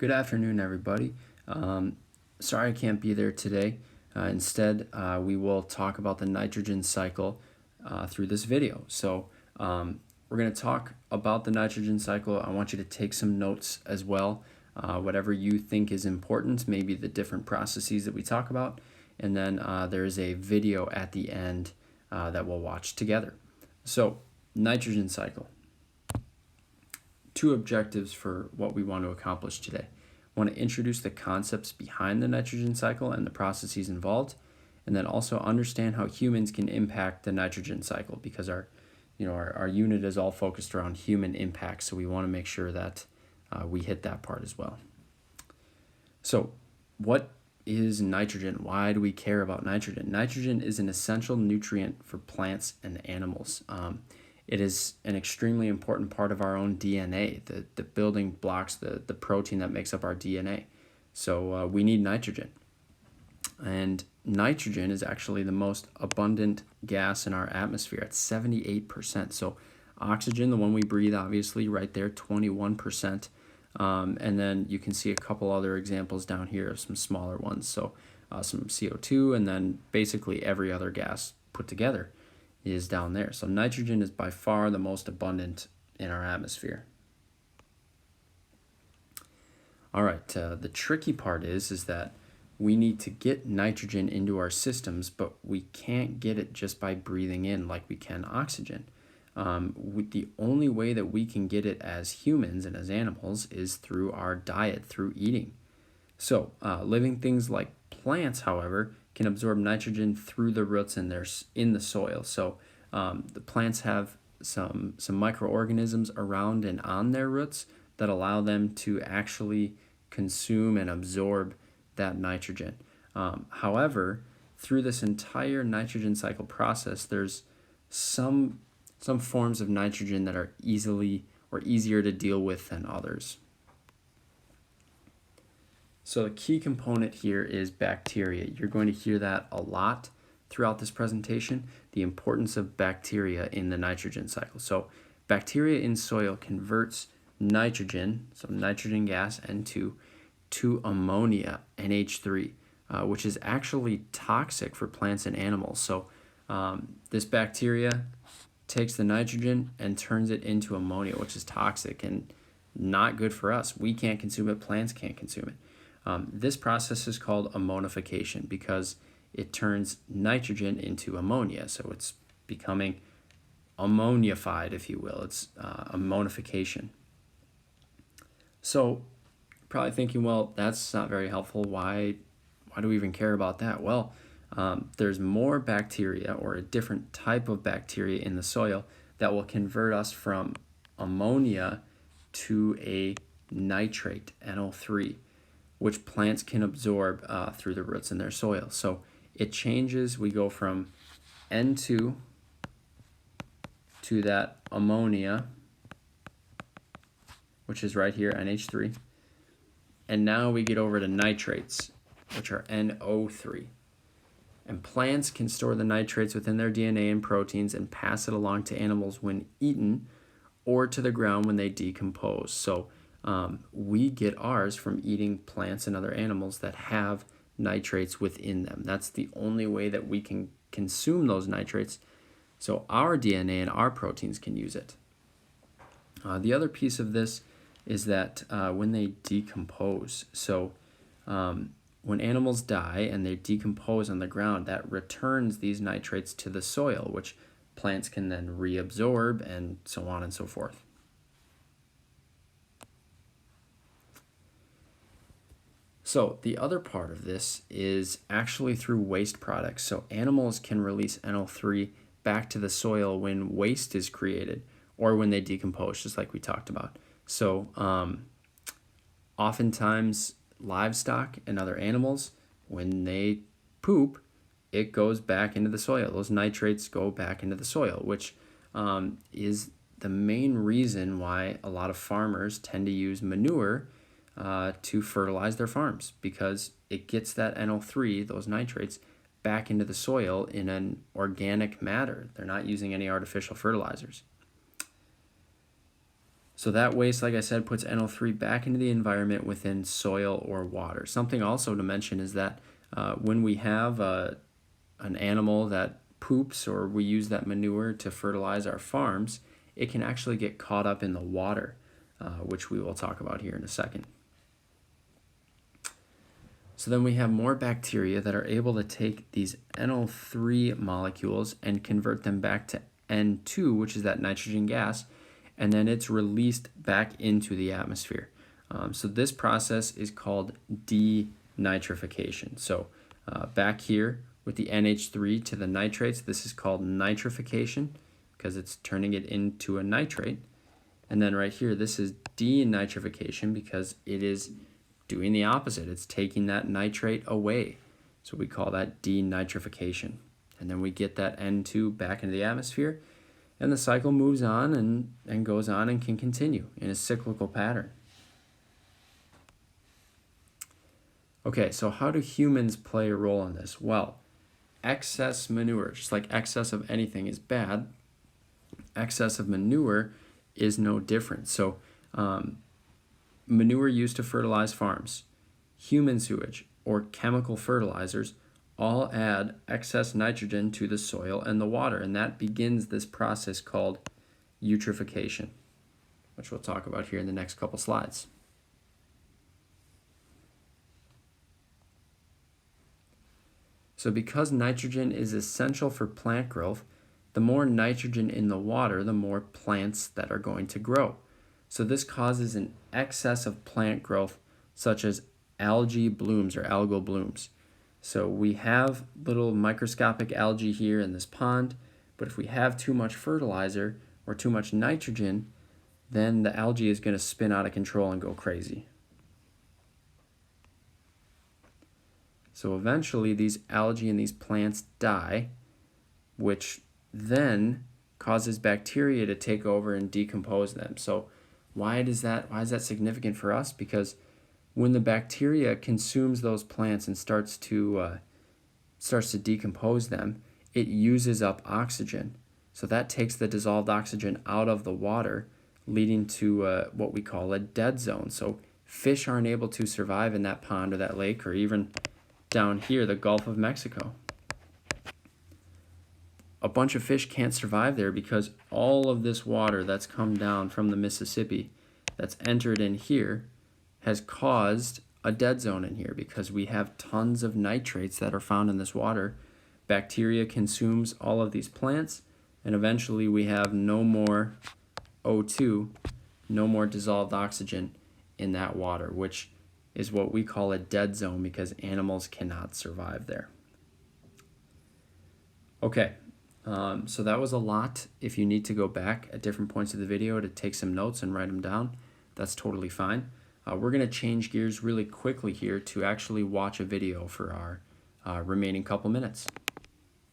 Good afternoon, everybody. Sorry I can't be there today. Instead, we will talk about the nitrogen cycle through this video. So we're going to talk about the nitrogen cycle. I want you to take some notes as well, whatever you think is important, maybe the different processes that we talk about. And then there's a video at the end that we'll watch together. So nitrogen cycle. Two objectives for what we want to accomplish today. I want to introduce the concepts behind the nitrogen cycle and the processes involved, and then also understand how humans can impact the nitrogen cycle, because our unit is all focused around human impact, so we want to make sure that we hit that part as well. So what is nitrogen? Why do we care about nitrogen? Nitrogen is an essential nutrient for plants and animals. It is an extremely important part of our own DNA, the building blocks, the protein that makes up our DNA. So we need nitrogen. And nitrogen is actually the most abundant gas in our atmosphere at 78%. So oxygen, the one we breathe, obviously, right there, 21%. And then you can see a couple other examples down here of some smaller ones. So some CO2, and then basically every other gas put together is down there. So nitrogen is by far the most abundant in our atmosphere. All right, the tricky part is that we need to get nitrogen into our systems, but we can't get it just by breathing in like we can oxygen. The only way that we can get it as humans and as animals is through our diet, through eating. So living things like plants, however, can absorb nitrogen through the roots in the soil. So the plants have some microorganisms around and on their roots that allow them to actually consume and absorb that nitrogen. However, through this entire nitrogen cycle process, there's some forms of nitrogen that are easier to deal with than others. So the key component here is bacteria. You're going to hear that a lot throughout this presentation, the importance of bacteria in the nitrogen cycle. So bacteria in soil converts nitrogen, so nitrogen gas, N2, to ammonia, NH3, which is actually toxic for plants and animals. So this bacteria takes the nitrogen and turns it into ammonia, which is toxic and not good for us. We can't consume it, plants can't consume it. This process is called ammonification because it turns nitrogen into ammonia. So it's becoming ammonified, if you will. It's ammonification. So you're probably thinking, well, that's not very helpful. Why do we even care about that? Well, there's more bacteria, or a different type of bacteria in the soil, that will convert us from ammonia to a nitrate, NO3, which plants can absorb through the roots in their soil. So it changes. We go from N2 to that ammonia, which is right here, NH3. And now we get over to nitrates, which are NO3. And plants can store the nitrates within their DNA and proteins and pass it along to animals when eaten, or to the ground when they decompose. So we get ours from eating plants and other animals that have nitrates within them. That's the only way that we can consume those nitrates, so our DNA and our proteins can use it. The other piece of this is that when they decompose, so when animals die and they decompose on the ground, that returns these nitrates to the soil, which plants can then reabsorb, and so on and so forth. So the other part of this is actually through waste products. So animals can release NO3 back to the soil when waste is created, or when they decompose, just like we talked about. So oftentimes livestock and other animals, when they poop, it goes back into the soil. Those nitrates go back into the soil, which is the main reason why a lot of farmers tend to use manure to fertilize their farms, because it gets that NO3, those nitrates, back into the soil in an organic matter. They're not using any artificial fertilizers. So that waste, like I said, puts NO3 back into the environment within soil or water. Something also to mention is that when we have an animal that poops or we use that manure to fertilize our farms, it can actually get caught up in the water, which we will talk about here in a second. So then we have more bacteria that are able to take these NO3 molecules and convert them back to N2, which is that nitrogen gas, and then it's released back into the atmosphere. So this process is called denitrification. So back here with the NH3 to the nitrates, this is called nitrification because it's turning it into a nitrate. And then right here, this is denitrification because it is doing the opposite. It's taking that nitrate away. So we call that denitrification. And then we get that N2 back into the atmosphere, and the cycle moves on and goes on and can continue in a cyclical pattern. Okay, so how do humans play a role in this? Well, excess manure, just like excess of anything is bad, excess of manure is no different. So manure used to fertilize farms, human sewage, or chemical fertilizers all add excess nitrogen to the soil and the water, and that begins this process called eutrophication, which we'll talk about here in the next couple slides. So because nitrogen is essential for plant growth, the more nitrogen in the water, the more plants that are going to grow. So this causes an excess of plant growth, such as algae blooms or algal blooms. So we have little microscopic algae here in this pond, but if we have too much fertilizer or too much nitrogen, then the algae is going to spin out of control and go crazy. So eventually these algae and these plants die, which then causes bacteria to take over and decompose them. So why is that significant for us? Because when the bacteria consumes those plants and starts to decompose them, it uses up oxygen. So that takes the dissolved oxygen out of the water, leading to what we call a dead zone. So fish aren't able to survive in that pond or that lake, or even down here, the Gulf of Mexico. A bunch of fish can't survive there because all of this water that's come down from the Mississippi that's entered in here has caused a dead zone in here because we have tons of nitrates that are found in this water. Bacteria consumes all of these plants, and eventually we have no more O2, no more dissolved oxygen in that water, which is what we call a dead zone because animals cannot survive there. Okay, so that was a lot. If you need to go back at different points of the video to take some notes and write them down, that's totally fine. We're going to change gears really quickly here to actually watch a video for our remaining couple minutes.